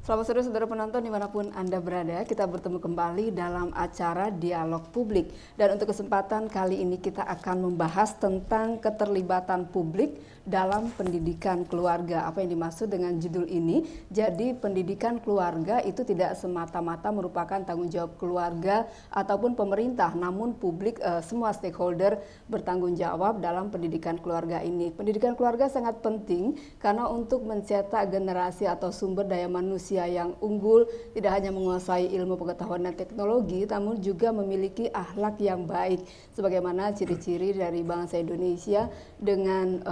Selamat sore saudara penonton dimanapun Anda berada, kita bertemu kembali dalam acara Dialog Publik. Dan untuk kesempatan kali ini kita akan membahas tentang keterlibatan publik dalam pendidikan keluarga. Apa yang dimaksud dengan judul ini? Jadi pendidikan keluarga itu tidak semata-mata merupakan tanggung jawab keluarga ataupun pemerintah, namun publik, semua stakeholder bertanggung jawab dalam pendidikan keluarga ini. Pendidikan keluarga sangat penting karena untuk mencetak generasi atau sumber daya manusia yang unggul, tidak hanya menguasai ilmu pengetahuan dan teknologi, namun juga memiliki akhlak yang baik. Sebagaimana ciri-ciri dari bangsa Indonesia dengan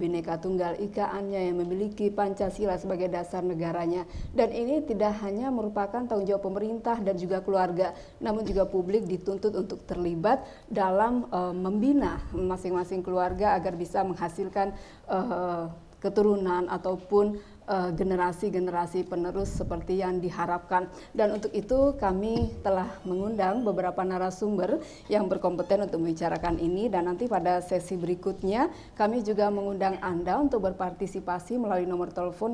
Bhinneka Tunggal Ikaannya yang memiliki Pancasila sebagai dasar negaranya. Dan ini tidak hanya merupakan tanggung jawab pemerintah dan juga keluarga, namun juga publik dituntut untuk terlibat dalam membina masing-masing keluarga agar bisa menghasilkan keturunan ataupun generasi-generasi penerus seperti yang diharapkan. Dan untuk itu kami telah mengundang beberapa narasumber yang berkompeten untuk membicarakan ini, dan nanti pada sesi berikutnya kami juga mengundang Anda untuk berpartisipasi melalui nomor telepon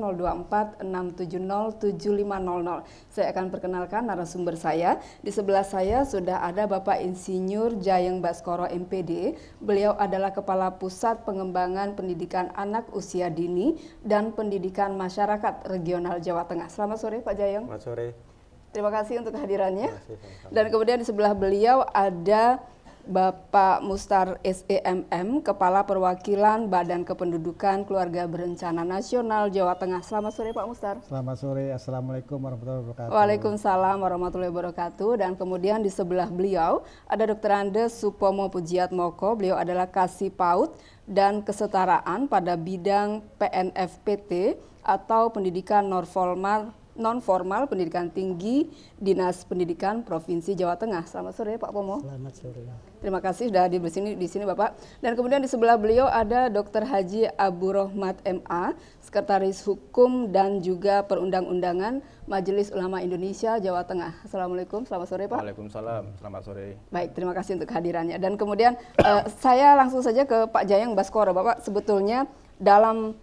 024-670-7500. Saya akan perkenalkan narasumber saya. Di sebelah saya sudah ada Bapak Insinyur Jayeng Baskoro MPD. Beliau adalah Kepala Pusat Pengembangan Pendidikan Anak Usia Dini dan Pendidikan Masyarakat Regional Jawa Tengah. Selamat sore Pak Jayeng. Selamat sore. Terima kasih untuk kehadirannya. Dan kemudian di sebelah beliau ada Bapak Mustar SEMM, Kepala Perwakilan Badan Kependudukan Keluarga Berencana Nasional Jawa Tengah. Selamat sore Pak Mustar. Selamat sore, Assalamualaikum warahmatullahi wabarakatuh. Waalaikumsalam warahmatullahi wabarakatuh. Dan kemudian di sebelah beliau ada Dr. Andes Supomo Pujiatmoko. Beliau adalah Kasih PAUD dan Kesetaraan pada bidang PNFPT atau Pendidikan Non-Formal Pendidikan Tinggi Dinas Pendidikan Provinsi Jawa Tengah. Selamat sore Pak Pomo. Selamat sore. Terima kasih sudah hadir di sini Bapak. Dan kemudian di sebelah beliau ada Dr. Haji Abu Rohmat MA, Sekretaris Hukum dan juga Perundang-undangan Majelis Ulama Indonesia Jawa Tengah. Assalamualaikum, selamat sore Pak. Waalaikumsalam, selamat sore. Baik, terima kasih untuk kehadirannya. Dan kemudian saya langsung saja ke Pak Jayeng Baskoro. Bapak, sebetulnya dalam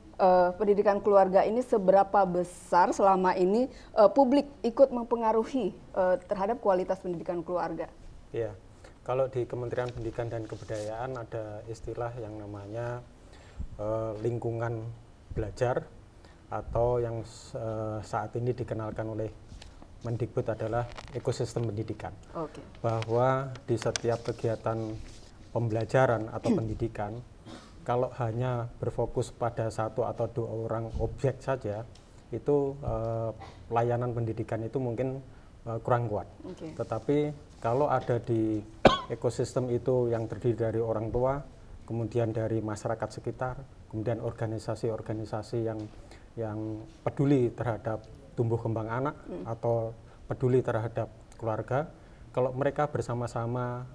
pendidikan keluarga ini seberapa besar selama ini publik ikut mempengaruhi terhadap kualitas pendidikan keluarga? Iya, kalau di Kementerian Pendidikan dan Kebudayaan ada istilah yang namanya lingkungan belajar, atau yang saat ini dikenalkan oleh Mendikbud adalah ekosistem pendidikan. Oke. Bahwa di setiap kegiatan pembelajaran atau pendidikan, kalau hanya berfokus pada satu atau dua orang objek saja, itu layanan pendidikan itu mungkin kurang kuat. Okay. Tetapi kalau ada di ekosistem itu yang terdiri dari orang tua, kemudian dari masyarakat sekitar, kemudian organisasi-organisasi yang peduli terhadap tumbuh kembang anak atau peduli terhadap keluarga, kalau mereka bersama-sama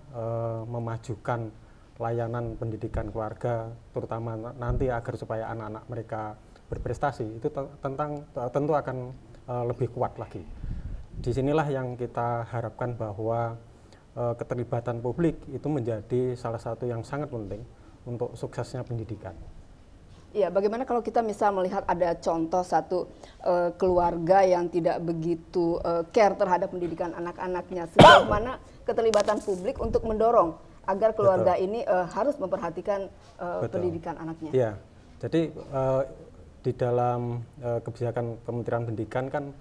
memajukan layanan pendidikan keluarga, terutama nanti agar supaya anak-anak mereka berprestasi, itu tentu akan lebih kuat lagi. Disinilah yang kita harapkan bahwa keterlibatan publik itu menjadi salah satu yang sangat penting untuk suksesnya pendidikan. Ya, bagaimana kalau kita misal melihat ada contoh satu keluarga yang tidak begitu care terhadap pendidikan anak-anaknya, sejauh mana keterlibatan publik untuk mendorong agar keluarga ini harus memperhatikan pendidikan anaknya. Ya, jadi di dalam kebijakan Kementerian Pendidikan kan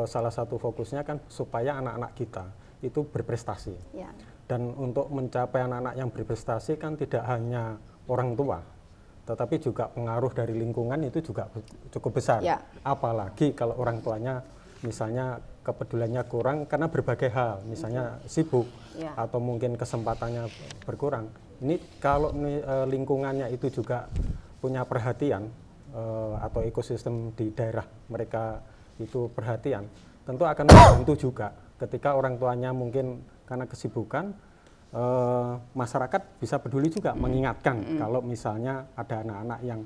salah satu fokusnya kan supaya anak-anak kita itu berprestasi. Ya. Dan untuk mencapai anak-anak yang berprestasi kan tidak hanya orang tua, tetapi juga pengaruh dari lingkungan itu juga cukup besar. Ya. Apalagi kalau orang tuanya misalnya kepeduliannya kurang karena berbagai hal, misalnya sibuk atau mungkin kesempatannya berkurang. Ini kalau lingkungannya itu juga punya perhatian atau ekosistem di daerah mereka itu perhatian, tentu akan membantu juga ketika orang tuanya mungkin karena kesibukan, masyarakat bisa peduli juga mengingatkan kalau misalnya ada anak-anak yang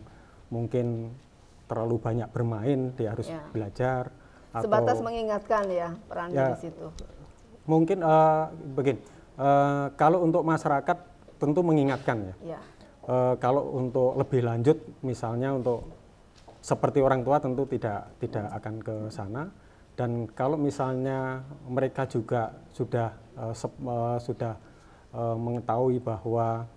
mungkin terlalu banyak bermain, dia harus belajar. Sebatas mengingatkan ya perannya di situ. Mungkin begini, kalau untuk masyarakat tentu mengingatkan ya. Kalau untuk lebih lanjut, misalnya untuk seperti orang tua tentu tidak akan ke sana. Dan kalau misalnya mereka juga sudah mengetahui bahwa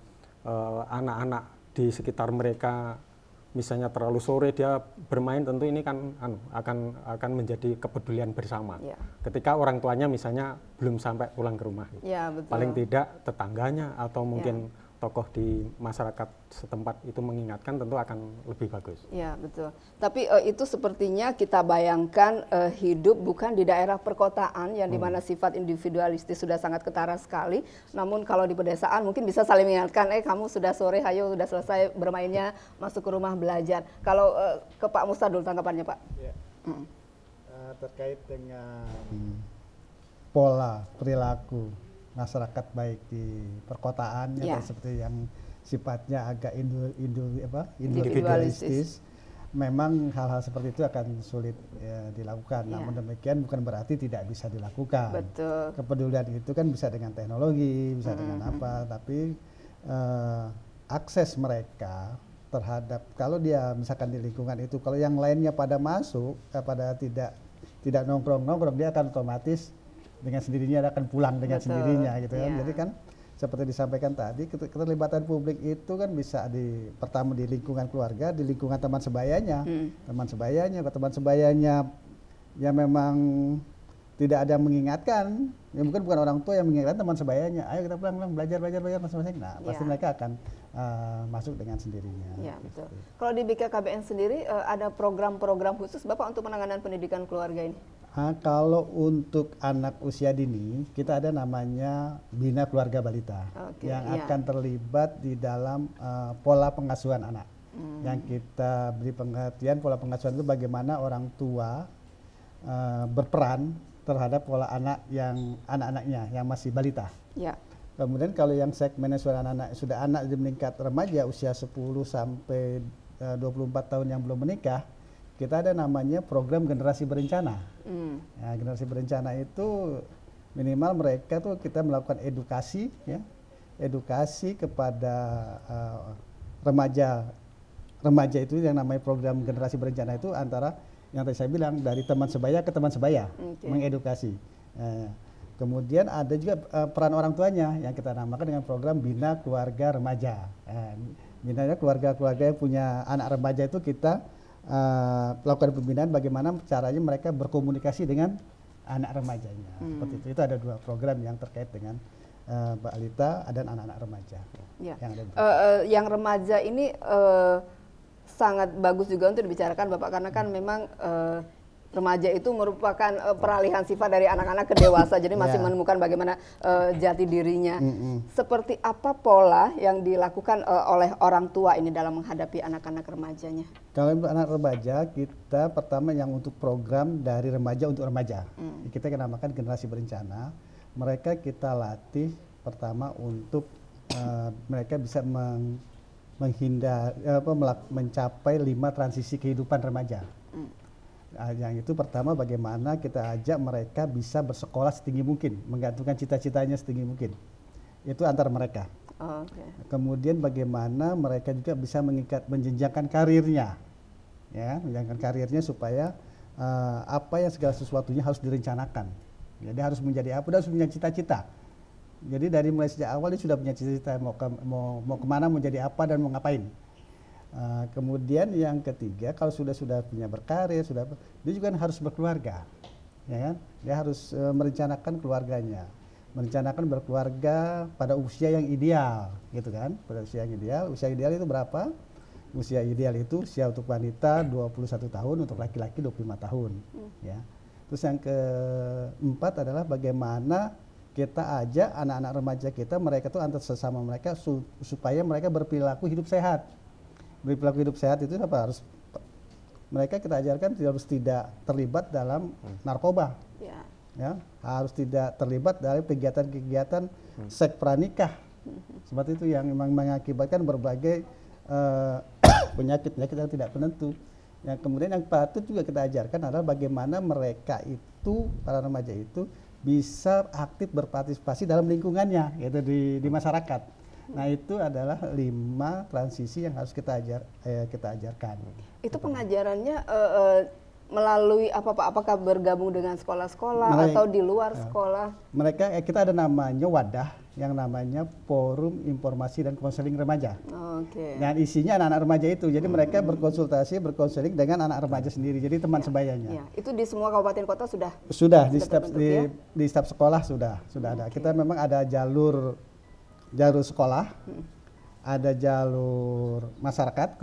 anak-anak di sekitar mereka misalnya terlalu sore dia bermain, tentu ini kan akan menjadi kepedulian bersama. Ya. Ketika orang tuanya misalnya belum sampai pulang ke rumah, ya, betul. Paling tidak tetangganya atau mungkin tokoh di masyarakat setempat itu mengingatkan, tentu akan lebih bagus. Ya, betul. Tapi itu sepertinya kita bayangkan hidup bukan di daerah perkotaan yang dimana sifat individualistis sudah sangat ketara sekali. Namun kalau di pedesaan mungkin bisa saling mengingatkan, kamu sudah sore, ayo sudah selesai bermainnya, masuk ke rumah belajar. Kalau ke Pak Musa dulu tanggapannya, Pak. Ya. Terkait dengan pola perilaku masyarakat baik di perkotaan seperti yang sifatnya agak individualistis, memang hal-hal seperti itu akan sulit dilakukan. Namun demikian bukan berarti tidak bisa dilakukan. Betul. Kepedulian itu kan bisa dengan teknologi, bisa dengan apa, tapi akses mereka terhadap, kalau dia misalkan di lingkungan itu, kalau yang lainnya pada masuk, pada tidak nongkrong, dia akan otomatis dengan sendirinya akan pulang dengan sendirinya gitu kan. Jadi kan seperti disampaikan tadi, keterlibatan publik itu kan bisa pertama di lingkungan keluarga, di lingkungan teman sebayanya. Teman sebayanya ya memang tidak ada yang mengingatkan, ya mungkin bukan orang tua yang mengingatkan teman sebayanya, ayo kita pulang belajar masing-masing. Nah, pasti mereka akan masuk dengan sendirinya. Ya, betul. Kalau di BKKBN sendiri ada program-program khusus Bapak untuk penanganan pendidikan keluarga ini? Kalau untuk anak usia dini, kita ada namanya Bina Keluarga Balita yang akan terlibat di dalam pola pengasuhan anak. Yang kita beri pengertian pola pengasuhan itu bagaimana orang tua berperan terhadap pola anak-anaknya yang masih balita. Ya. Kemudian kalau yang segmennya sudah anak meningkat remaja usia 10 sampai 24 tahun yang belum menikah, kita ada namanya program generasi berencana. Ya, generasi berencana itu minimal mereka tuh kita melakukan edukasi, edukasi kepada remaja itu yang namanya program generasi berencana itu antara yang tadi saya bilang dari teman sebaya ke teman sebaya, mengedukasi. Kemudian ada juga peran orang tuanya yang kita namakan dengan program Bina Keluarga Remaja. Bina keluarga-keluarga yang punya anak remaja itu kita melakukan pembinaan bagaimana caranya mereka berkomunikasi dengan anak remajanya. Seperti itu. Itu ada 2 program yang terkait dengan balita dan anak-anak remaja. Ya. Yang remaja ini sangat bagus juga untuk dibicarakan Bapak, karena kan memang remaja itu merupakan peralihan sifat dari anak-anak ke dewasa, jadi masih menemukan bagaimana jati dirinya. Seperti apa pola yang dilakukan oleh orang tua ini dalam menghadapi anak-anak remajanya? Kalau untuk anak remaja, kita pertama yang untuk program dari remaja untuk remaja, kita namakan generasi berencana. Mereka kita latih pertama untuk mereka bisa mencapai 5 transisi kehidupan remaja. Yang itu pertama bagaimana kita ajak mereka bisa bersekolah setinggi mungkin, menggantungkan cita-citanya setinggi mungkin. Itu antar mereka. Kemudian bagaimana mereka juga bisa menjenjangkan karirnya, menjenjangkan karirnya supaya apa yang segala sesuatunya harus direncanakan. Jadi harus menjadi apa, harus punya cita-cita. Jadi dari mulai sejak awal dia sudah punya cita-cita mau kemana, mau jadi apa dan mau ngapain. Kemudian yang ketiga, kalau sudah punya berkarir, dia juga harus berkeluarga, ya kan? Dia harus merencanakan keluarganya, merencanakan berkeluarga pada usia yang ideal, gitu kan? Pada usia yang ideal. Usia ideal itu berapa? Usia ideal itu usia untuk wanita 21 tahun, untuk laki-laki 25 tahun, ya. Terus yang keempat adalah bagaimana kita ajak anak-anak remaja kita, mereka tuh antar sesama mereka supaya mereka berperilaku hidup sehat. Berperilaku hidup sehat itu apa? Mereka kita ajarkan harus tidak terlibat dalam narkoba, harus tidak terlibat dalam kegiatan-kegiatan seks pranikah, seperti itu yang memang mengakibatkan berbagai penyakit yang tidak penentu. Yang kemudian yang patut juga kita ajarkan adalah bagaimana mereka itu, para remaja itu bisa aktif berpartisipasi dalam lingkungannya, yaitu di masyarakat. Nah itu adalah 5 transisi yang harus kita ajarkan. Itu pengajarannya melalui apa Pak? Apakah bergabung dengan sekolah-sekolah atau di luar sekolah? Mereka kita ada namanya wadah yang namanya Forum Informasi dan Konseling Remaja. Oke. Dan isinya anak-anak remaja itu. Jadi mereka berkonseling dengan anak remaja sendiri. Jadi teman sebayanya. Ya. Itu di semua kabupaten kota sudah? Sudah di setiap sekolah sudah ada. Kita memang ada jalur sekolah, ada jalur masyarakat,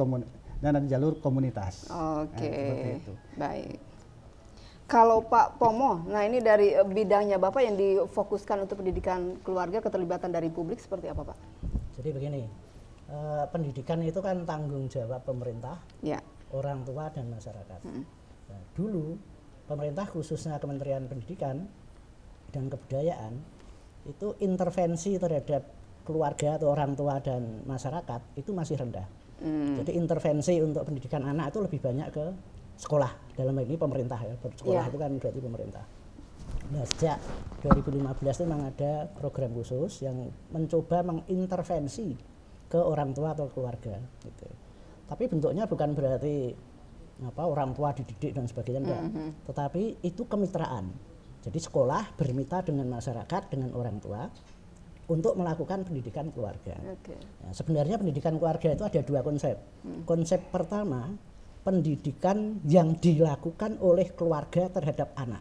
dan ada jalur komunitas. Oke, seperti itu. Baik. Kalau Pak Pomo, nah ini dari bidangnya Bapak yang difokuskan untuk pendidikan keluarga, keterlibatan dari publik seperti apa Pak? Jadi begini, pendidikan itu kan tanggung jawab pemerintah, ya, orang tua dan masyarakat. Nah, dulu pemerintah khususnya Kementerian Pendidikan dan Kebudayaan itu intervensi terhadap keluarga atau orang tua dan masyarakat itu masih rendah. Jadi intervensi untuk pendidikan anak itu lebih banyak ke sekolah, dalam hal ini pemerintah ya, sekolah itu kan berarti pemerintah. Nah sejak 2015 itu memang ada program khusus yang mencoba mengintervensi ke orang tua atau keluarga gitu. Tapi bentuknya bukan berarti orang tua dididik dan sebagainya enggak, tetapi itu kemitraan. Jadi sekolah bermitra dengan masyarakat, dengan orang tua untuk melakukan pendidikan keluarga. Ya, sebenarnya pendidikan keluarga itu ada 2 konsep. Konsep pertama, pendidikan yang dilakukan oleh keluarga terhadap anak.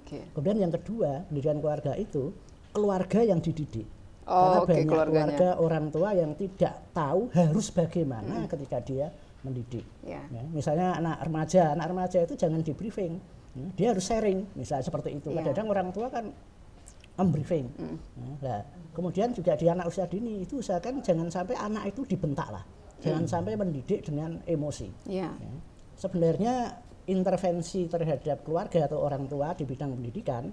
Kemudian yang kedua, pendidikan keluarga itu keluarga yang dididik. Karena banyak keluarga orang tua yang tidak tahu harus bagaimana ketika dia mendidik. Ya, misalnya anak remaja itu jangan di briefing, dia harus sharing, misalnya seperti itu. Kadang-kadang orang tua kan briefing. Nah, kemudian juga di anak usia dini itu usahakan jangan sampai anak itu dibentak lah, jangan sampai mendidik dengan emosi. Ya. Sebenarnya intervensi terhadap keluarga atau orang tua di bidang pendidikan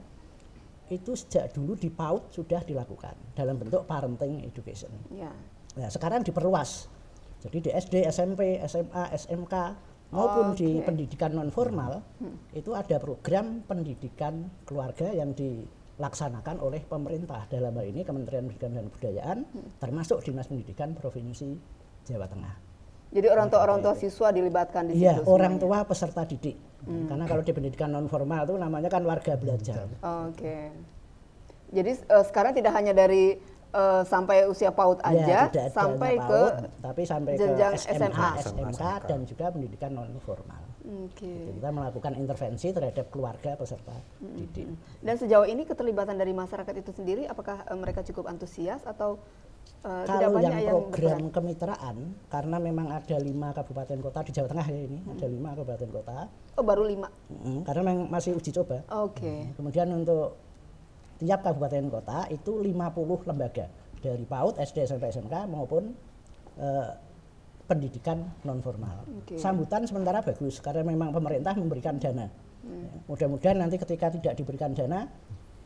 itu sejak dulu di PAUD sudah dilakukan dalam bentuk parenting education. Nah, sekarang diperluas. Jadi di SD, SMP, SMA, SMK maupun di pendidikan non formal itu ada program pendidikan keluarga yang dilaksanakan oleh pemerintah, dalam hal ini Kementerian Pendidikan dan Kebudayaan, termasuk Dinas Pendidikan Provinsi Jawa Tengah. Jadi orang tua siswa dilibatkan di situ. Iya, orang tua peserta didik. Karena kalau di pendidikan non formal itu namanya kan warga belajar. Oke. Jadi sekarang tidak hanya dari sampai usia PAUD aja, sampai PAUD, tapi sampai jenjang ke SMA, SMK dan juga pendidikan non formal. Jadi kita melakukan intervensi terhadap keluarga peserta didik. Dan sejauh ini keterlibatan dari masyarakat itu sendiri, apakah mereka cukup antusias atau tidak kalau banyak yang program kemitraan, karena memang ada 5 kabupaten kota di Jawa Tengah ya ini, ada 5 kabupaten kota. Oh baru 5? Karena memang masih uji coba. Kemudian untuk tiap kabupaten kota itu 50 lembaga dari PAUD, SD, SMP, SMK maupun pendidikan non formal. Sambutan sementara bagus karena memang pemerintah memberikan dana. Mudah-mudahan nanti ketika tidak diberikan dana,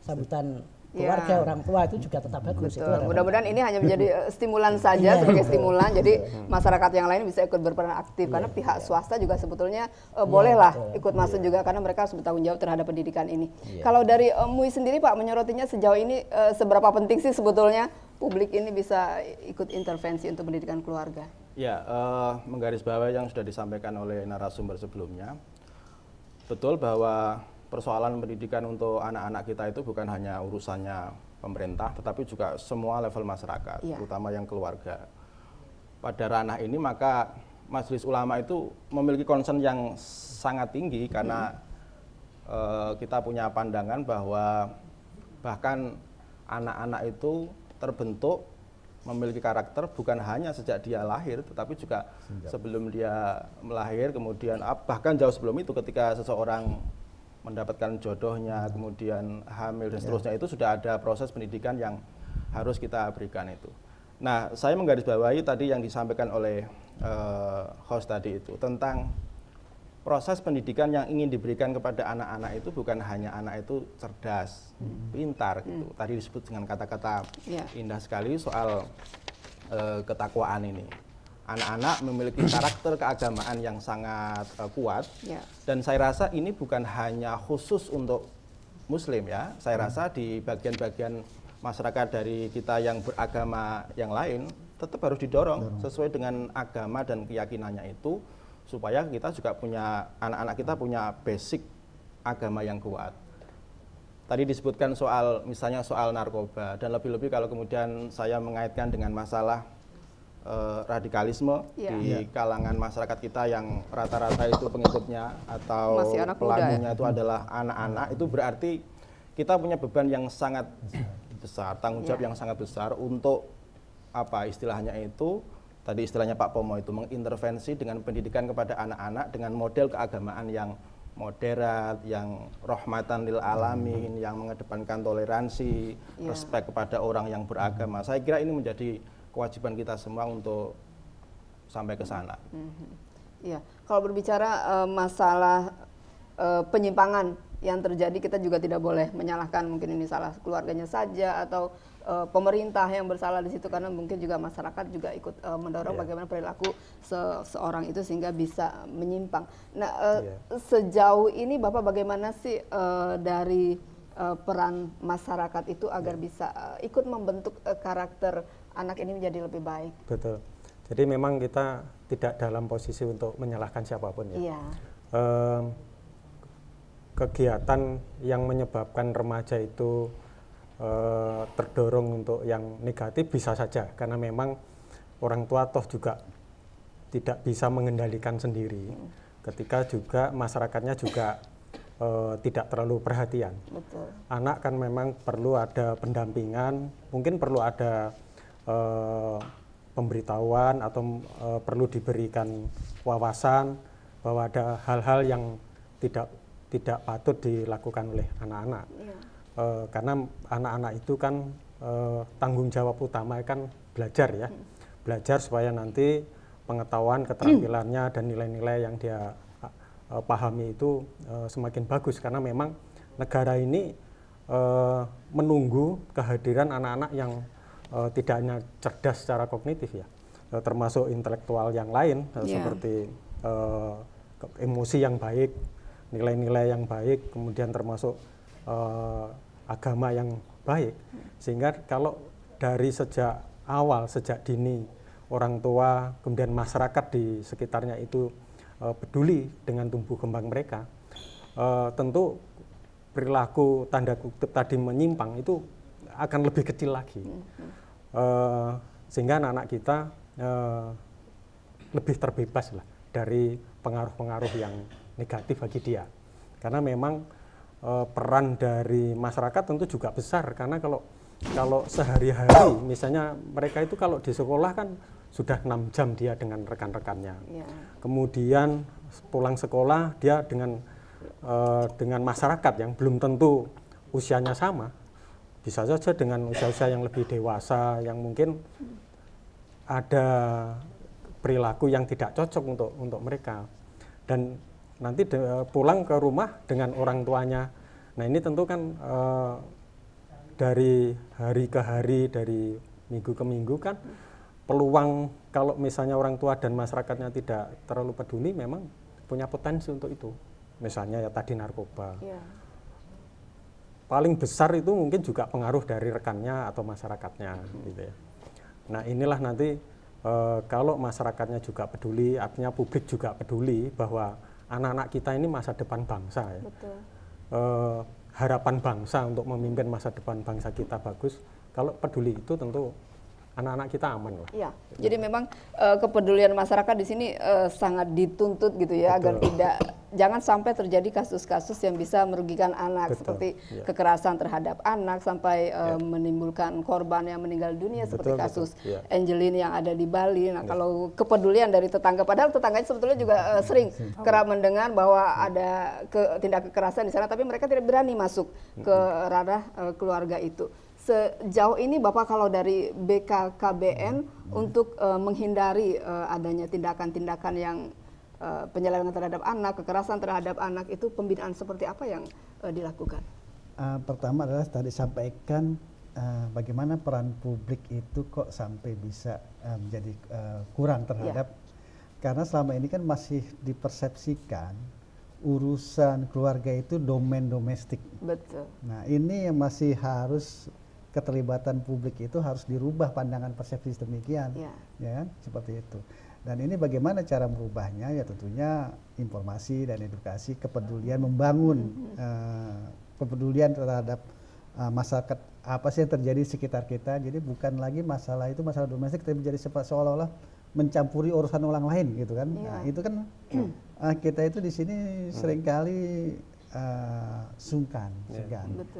sambutan keluarga orang tua itu juga tetap bagus. Mudah-mudahan ini hanya menjadi stimulan saja, sebagai stimulan. Jadi masyarakat yang lain bisa ikut berperan aktif karena pihak swasta juga sebetulnya bolehlah ikut masuk juga karena mereka harus bertanggung jawab terhadap pendidikan ini. Kalau dari MUI sendiri Pak menyorotinya sejauh ini seberapa penting sih sebetulnya publik ini bisa ikut intervensi untuk pendidikan keluarga? Ya, menggarisbawahi yang sudah disampaikan oleh narasumber sebelumnya, betul bahwa persoalan pendidikan untuk anak-anak kita itu bukan hanya urusannya pemerintah, tetapi juga semua level masyarakat, terutama yang keluarga. Pada ranah ini maka Majelis Ulama itu memiliki concern yang sangat tinggi karena kita punya pandangan bahwa bahkan anak-anak itu terbentuk memiliki karakter bukan hanya sejak dia lahir, tetapi juga sebelum dia melahir, kemudian bahkan jauh sebelum itu ketika seseorang mendapatkan jodohnya, kemudian hamil dan seterusnya, itu sudah ada proses pendidikan yang harus kita berikan itu. Nah, saya menggarisbawahi tadi yang disampaikan oleh host tadi itu tentang proses pendidikan yang ingin diberikan kepada anak-anak itu bukan hanya anak itu cerdas, pintar gitu. Tadi disebut dengan kata-kata indah sekali soal ketakwaan ini. Anak-anak memiliki karakter keagamaan yang sangat kuat, dan saya rasa ini bukan hanya khusus untuk Muslim ya. Saya rasa di bagian-bagian masyarakat dari kita yang beragama yang lain tetap harus didorong sesuai dengan agama dan keyakinannya itu, supaya kita juga punya, anak-anak kita punya basic agama yang kuat. Tadi disebutkan soal, misalnya soal narkoba, dan lebih-lebih kalau kemudian saya mengaitkan dengan masalah radikalisme di kalangan masyarakat kita yang rata-rata itu pengikutnya atau pelakunya itu adalah anak-anak, itu berarti kita punya beban yang sangat besar, tanggung jawab yang sangat besar untuk apa istilahnya itu, tadi istilahnya Pak Pomo itu mengintervensi dengan pendidikan kepada anak-anak dengan model keagamaan yang moderat, yang rahmatan lil alamin, yang mengedepankan toleransi, respek kepada orang yang beragama. Saya kira ini menjadi kewajiban kita semua untuk sampai ke sana. Iya, kalau berbicara masalah penyimpangan yang terjadi, kita juga tidak boleh menyalahkan mungkin ini salah keluarganya saja atau pemerintah yang bersalah di situ, karena mungkin juga masyarakat juga ikut mendorong bagaimana perilaku seorang itu sehingga bisa menyimpang. Nah, sejauh ini Bapak bagaimana sih dari peran masyarakat itu agar bisa ikut membentuk karakter anak ini menjadi lebih baik? Betul. Jadi memang kita tidak dalam posisi untuk menyalahkan siapapun ya. Kegiatan yang menyebabkan remaja itu terdorong untuk yang negatif bisa saja, karena memang orang tua toh juga tidak bisa mengendalikan sendiri, ketika juga masyarakatnya juga tidak terlalu perhatian. Betul. Anak kan memang perlu ada pendampingan, mungkin perlu ada pemberitahuan atau perlu diberikan wawasan bahwa ada hal-hal yang tidak patut dilakukan oleh anak-anak. Karena anak-anak itu kan tanggung jawab utama kan belajar ya, belajar supaya nanti pengetahuan, keterampilannya dan nilai-nilai yang dia pahami itu semakin bagus, karena memang negara ini menunggu kehadiran anak-anak yang tidak hanya cerdas secara kognitif ya, termasuk intelektual yang lain seperti emosi yang baik, nilai-nilai yang baik, kemudian termasuk agama yang baik. Sehingga kalau dari sejak awal, sejak dini orang tua kemudian masyarakat di sekitarnya itu peduli dengan tumbuh kembang mereka, tentu perilaku tanda kutip tadi menyimpang itu akan lebih kecil lagi. Sehingga anak-anak kita lebih terbebas lah dari pengaruh-pengaruh yang negatif bagi dia. Karena memang peran dari masyarakat tentu juga besar, karena kalau sehari-hari misalnya mereka itu kalau di sekolah kan sudah 6 jam dia dengan rekan-rekannya. Kemudian pulang sekolah dia dengan masyarakat yang belum tentu usianya sama, bisa saja dengan usia-usia yang lebih dewasa yang mungkin ada perilaku yang tidak cocok untuk mereka, dan nanti pulang ke rumah dengan orang tuanya. Nah ini tentu kan dari hari ke hari, dari minggu ke minggu kan peluang kalau misalnya orang tua dan masyarakatnya tidak terlalu peduli memang punya potensi untuk itu. Misalnya ya tadi narkoba. Paling besar itu mungkin juga pengaruh dari rekannya atau masyarakatnya gitu ya. Nah inilah nanti kalau masyarakatnya juga peduli, artinya publik juga peduli bahwa anak-anak kita ini masa depan bangsa ya. Betul. Harapan bangsa untuk memimpin masa depan bangsa kita bagus. Kalau peduli itu tentu anak-anak kita aman lah. Iya. Jadi memang kepedulian masyarakat di sini sangat dituntut gitu ya. Betul. Agar jangan sampai terjadi kasus-kasus yang bisa merugikan anak. Betul. Seperti kekerasan terhadap anak sampai menimbulkan korban yang meninggal dunia. Betul, seperti kasus Angelin yang ada di Bali. Nah kalau kepedulian dari tetangga, padahal tetangganya sebetulnya juga sering kerap mendengar bahwa ada tindak kekerasan di sana, tapi mereka tidak berani masuk ke ranah keluarga itu. Sejauh ini Bapak kalau dari BKKBN untuk menghindari adanya tindakan-tindakan yang penyelewengan terhadap anak, kekerasan terhadap anak, itu pembinaan seperti apa yang dilakukan? Pertama adalah tadi sampaikan bagaimana peran publik itu kok sampai bisa menjadi kurang terhadap, karena selama ini kan masih dipersepsikan urusan keluarga itu domain domestik. Betul. Nah ini yang masih harus keterlibatan publik itu harus dirubah pandangan persepsi demikian, ya seperti itu. Dan ini bagaimana cara merubahnya? Ya tentunya informasi dan edukasi, kepedulian, membangun kepedulian terhadap masyarakat, apa sih yang terjadi di sekitar kita. Jadi bukan lagi masalah itu masalah domestik, tapi menjadi seolah-olah mencampuri urusan orang lain gitu kan. Nah, itu kan kita itu di sini seringkali sungkan.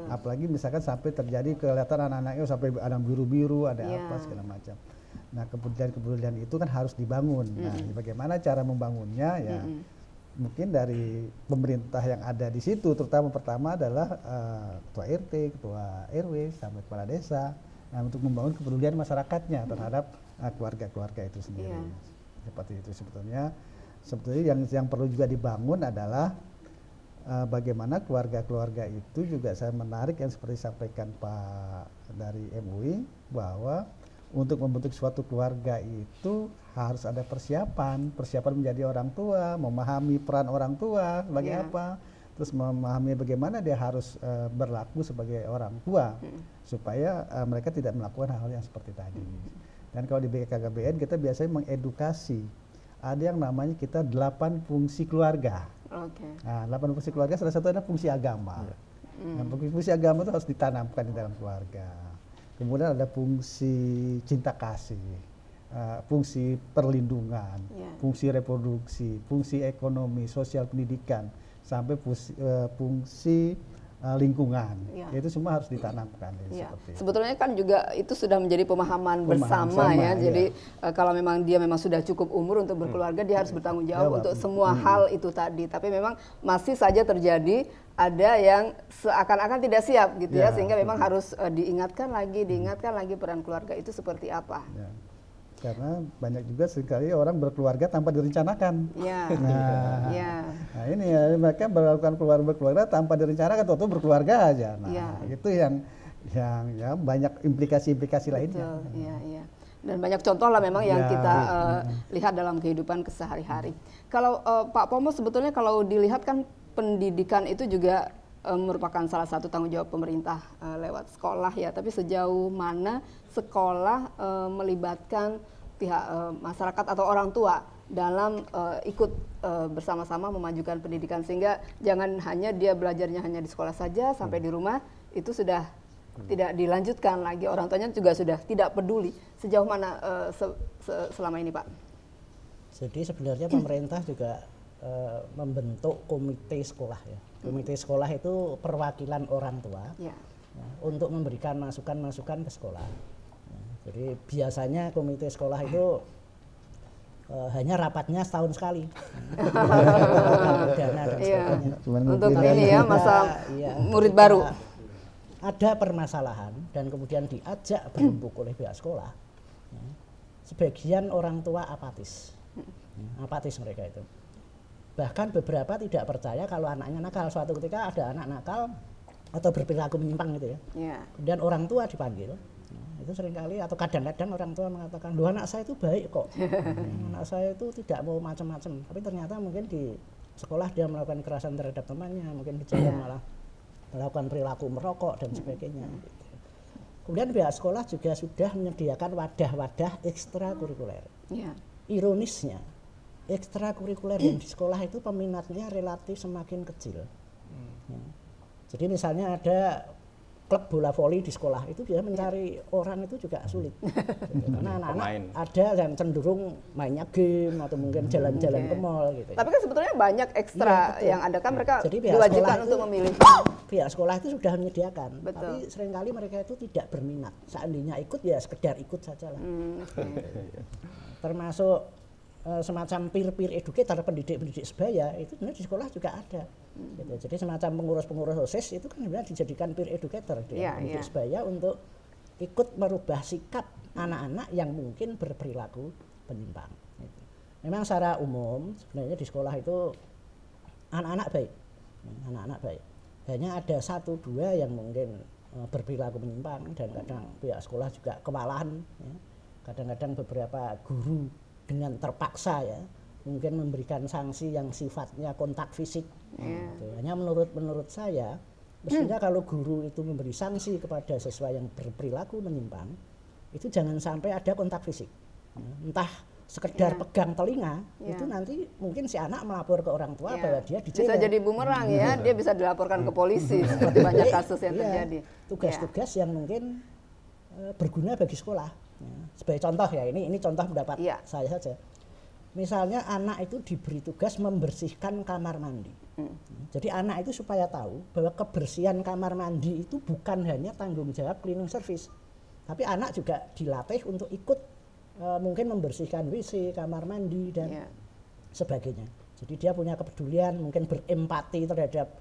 Apalagi misalkan sampai terjadi kelihatan anak-anaknya sampai ada biru-biru, ada apa segala macam. Nah, kepedulian itu kan harus dibangun. Nah, bagaimana cara membangunnya? Ya, mungkin dari pemerintah yang ada di situ, terutama pertama adalah ketua RT, ketua RW, sampai kepala desa. Nah, untuk membangun kepedulian masyarakatnya terhadap keluarga-keluarga itu sendiri. Seperti itu sebetulnya. Sebetulnya yang perlu juga dibangun adalah bagaimana keluarga-keluarga itu juga saya menarik yang seperti disampaikan Pak dari MUI, bahwa untuk membentuk suatu keluarga itu harus ada persiapan menjadi orang tua, memahami peran orang tua sebagai apa, terus memahami bagaimana dia harus berlaku sebagai orang tua supaya mereka tidak melakukan hal yang seperti tadi. Dan kalau di BKKBN kita biasanya mengedukasi, ada yang namanya kita 8 fungsi keluarga. Nah, 8 fungsi keluarga salah satu adalah fungsi agama. Nah, fungsi agama itu harus ditanamkan di dalam keluarga. Kemudian ada fungsi cinta kasih, fungsi perlindungan, fungsi reproduksi, fungsi ekonomi, sosial pendidikan, sampai fungsi lingkungan. Itu semua harus ditanamkan. Seperti sebetulnya kan juga itu sudah menjadi pemahaman bersama ya. Jadi kalau memang dia memang sudah cukup umur untuk berkeluarga, dia harus bertanggung jawab untuk semua hal itu tadi. Tapi memang masih saja terjadi ada yang seakan-akan tidak siap gitu ya, sehingga memang harus diingatkan lagi peran keluarga itu seperti apa. Karena banyak juga seringkali orang berkeluarga tanpa direncanakan. Nah ini ya, mereka melakukan berkeluarga tanpa direncanakan, atau berkeluarga aja. Nah itu yang ya banyak implikasi-implikasi lainnya. Dan banyak contoh lah memang yang kita lihat dalam kehidupan kesehari-hari. Kalau Pak Pomo, sebetulnya kalau dilihat kan pendidikan itu juga merupakan salah satu tanggung jawab pemerintah lewat sekolah ya. Tapi sejauh mana sekolah melibatkan pihak masyarakat atau orang tua dalam ikut bersama-sama memajukan pendidikan, sehingga jangan hanya dia belajarnya hanya di sekolah saja, sampai di rumah itu sudah tidak dilanjutkan lagi, orang tuanya juga sudah tidak peduli. Sejauh mana selama ini, Pak? Jadi sebenarnya pemerintah juga membentuk komite sekolah ya. Komite sekolah itu perwakilan orang tua untuk memberikan masukan-masukan ke sekolah. Jadi biasanya komite sekolah itu hanya rapatnya setahun sekali. Dana dan sebagainya. Untuk ini ya, masa murid baru. Ada permasalahan dan kemudian diajak berembuk oleh pihak sekolah. Sebagian orang tua apatis mereka itu. Bahkan beberapa tidak percaya kalau anaknya nakal. Suatu ketika ada anak nakal atau berperilaku menyimpang gitu ya. Kemudian orang tua dipanggil. Itu seringkali atau kadang-kadang orang tua mengatakan, "Loh, anak saya itu baik kok. Anak saya itu tidak mau macam-macam." Tapi ternyata mungkin di sekolah dia melakukan kekerasan terhadap temannya, mungkin di jalan malah melakukan perilaku merokok dan sebagainya. Kemudian pihak sekolah juga sudah menyediakan wadah-wadah ekstrakurikuler. Ironisnya, ekstrakurikuler yang di sekolah itu peminatnya relatif semakin kecil. Jadi misalnya ada klub bola voli di sekolah, itu dia mencari orang itu juga sulit. Karena anak-anak ada yang cenderung mainnya game atau mungkin jalan-jalan ke mall gitu. Tapi kan sebetulnya banyak ekstra yang ada kan, mereka diwajibkan untuk memilih. Pihak sekolah itu sudah menyediakan, tapi seringkali mereka itu tidak berminat. Seandainya ikut ya sekedar ikut saja lah. Termasuk semacam peer-peer educator, pendidik-pendidik sebaya itu sebenarnya di sekolah juga ada. Gitu. Jadi semacam pengurus-pengurus OSIS itu kan sebenarnya dijadikan peer educator pendidik sebaya untuk ikut merubah sikap anak-anak yang mungkin berperilaku penyimpang. Gitu. Memang secara umum sebenarnya di sekolah itu anak-anak baik. Hanya ada 1-2 yang mungkin berperilaku menyimpang, dan kadang pihak sekolah juga kewalahan. Ya. Kadang-kadang beberapa guru dengan terpaksa ya mungkin memberikan sanksi yang sifatnya kontak fisik. Gitu. Hanya menurut saya Mestinya kalau guru itu memberi sanksi kepada siswa yang berperilaku menyimpang, itu jangan sampai ada kontak fisik. Entah sekedar pegang telinga, itu nanti mungkin si anak melapor ke orang tua bahwa dia dijewer. Bisa jadi bumerang ya, dia bisa dilaporkan ke polisi seperti banyak kasus yang terjadi. Tugas-tugas yang mungkin berguna bagi sekolah. Sebagai contoh ya, ini contoh pendapat saya saja. Misalnya anak itu diberi tugas membersihkan kamar mandi. Jadi anak itu supaya tahu bahwa kebersihan kamar mandi itu bukan hanya tanggung jawab cleaning service, tapi anak juga dilatih untuk ikut mungkin membersihkan WC, kamar mandi dan sebagainya. Jadi dia punya kepedulian, mungkin berempati terhadap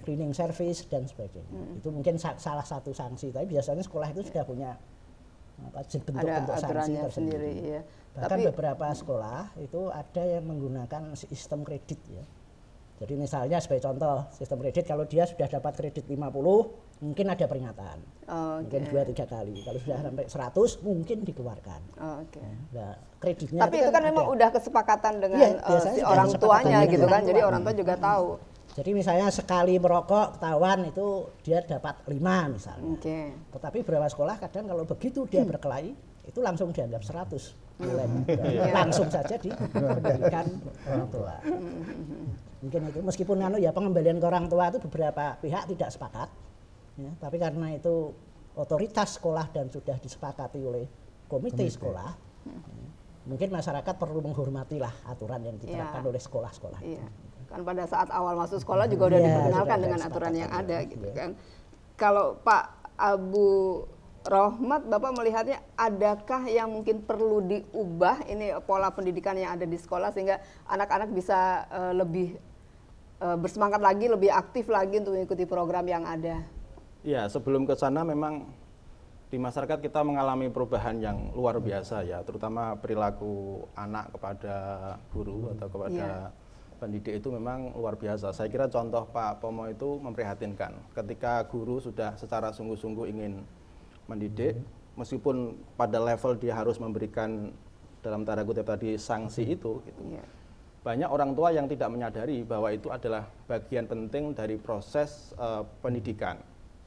cleaning service dan sebagainya. Itu mungkin salah satu sanksi. Tapi biasanya sekolah itu sudah punya bentuk-bentuk sanksi tersendiri. Ya. Bahkan beberapa sekolah itu ada yang menggunakan sistem kredit ya. Jadi misalnya sebagai contoh sistem kredit, kalau dia sudah dapat kredit 50 mungkin ada peringatan, mungkin 2-3 kali. Kalau sudah sampai 100 mungkin dikeluarkan. Nah, kreditnya tapi itu kan memang udah kesepakatan dengan si orang tuanya gitu kan, jadi orang tua juga tahu. Jadi misalnya sekali merokok ketahuan itu dia dapat 5 misalnya. Tetapi beberapa sekolah kadang kalau begitu dia berkelahi itu langsung dianggap 100 nilainya. Langsung saja diberikan orang tua. Mungkin itu meskipun pengembalian ke orang tua itu beberapa pihak tidak sepakat. Ya, tapi karena itu otoritas sekolah dan sudah disepakati oleh komite sekolah, mungkin masyarakat perlu menghormatilah aturan yang diterapkan oleh sekolah-sekolah. Kan pada saat awal masuk sekolah juga udah diperkenalkan dengan aturan yang ada gitu kan. Kalau Pak Abu Rohmat, Bapak melihatnya adakah yang mungkin perlu diubah ini pola pendidikan yang ada di sekolah sehingga anak-anak bisa lebih bersemangat lagi, lebih aktif lagi untuk mengikuti program yang ada? Ya, sebelum ke sana memang di masyarakat kita mengalami perubahan yang luar biasa ya, terutama perilaku anak kepada guru atau kepada pendidik itu memang luar biasa. Saya kira contoh Pak Pomo itu memprihatinkan. Ketika guru sudah secara sungguh-sungguh ingin mendidik, meskipun pada level dia harus memberikan dalam tanda kutip tadi sanksi itu, gitu. Banyak orang tua yang tidak menyadari bahwa itu adalah bagian penting dari proses pendidikan.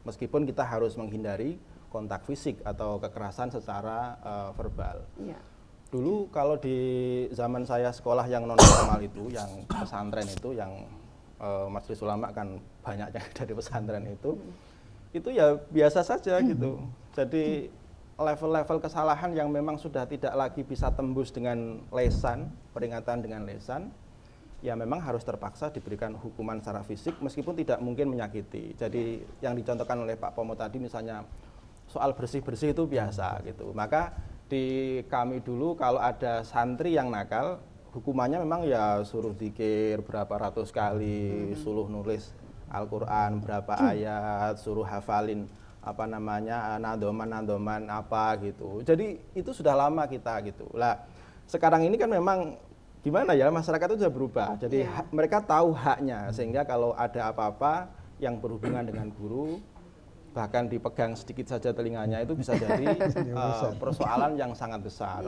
Meskipun kita harus menghindari kontak fisik atau kekerasan secara verbal. Dulu kalau di zaman saya sekolah yang non formal itu, yang pesantren itu, yang Majelis Ulama kan banyaknya dari pesantren itu ya biasa saja gitu. Jadi level-level kesalahan yang memang sudah tidak lagi bisa tembus dengan lesan, peringatan dengan lesan, ya memang harus terpaksa diberikan hukuman secara fisik meskipun tidak mungkin menyakiti. Jadi yang dicontohkan oleh Pak Pomo tadi misalnya soal bersih-bersih itu biasa gitu. Maka di kami dulu kalau ada santri yang nakal, hukumannya memang ya suruh zikir berapa ratus kali, suruh nulis Al-Quran berapa ayat, suruh hafalin nadoman apa gitu. Jadi itu sudah lama kita gitu. Lah sekarang ini kan memang gimana ya, masyarakat itu sudah berubah. Jadi mereka tahu haknya, sehingga kalau ada apa-apa yang berhubungan dengan guru, bahkan dipegang sedikit saja telinganya itu bisa jadi persoalan yang sangat besar.